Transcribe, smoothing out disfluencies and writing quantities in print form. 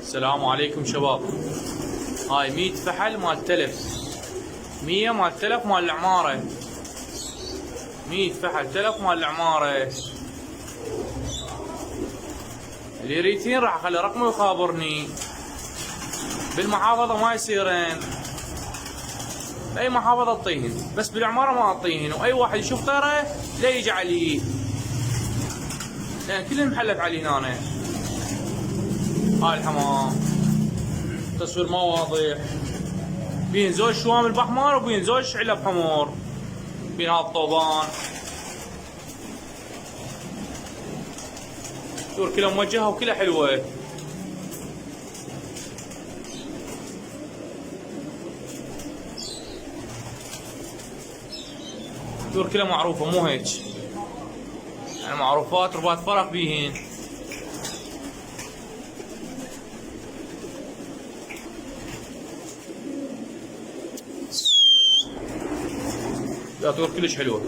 السلام عليكم شباب. هاي 100 فحل مال تلف، 100 مال تلف مال العمارة، 100 فحل تلف مال العمارة. اللي يريدين راح اخلي رقمه يخابرني. بالمحافظة ما يصيرن، بأي محافظة اعطيهن، بس بالعمارة ما اعطيهن. واي واحد يشوف طيرة لا يجي علي، لان كلهم محلف علي هنا. هاي الحمام تصوير ما واضح، بين زوج شوامل باحمر وبين زوج علب حمر، بين هذا الطوبان صور كلها موجهة وكلها حلوة. صور كلها معروفة مو هيك، يعني معروفات رباط فرق بيهن. لا صور كلش حلوة.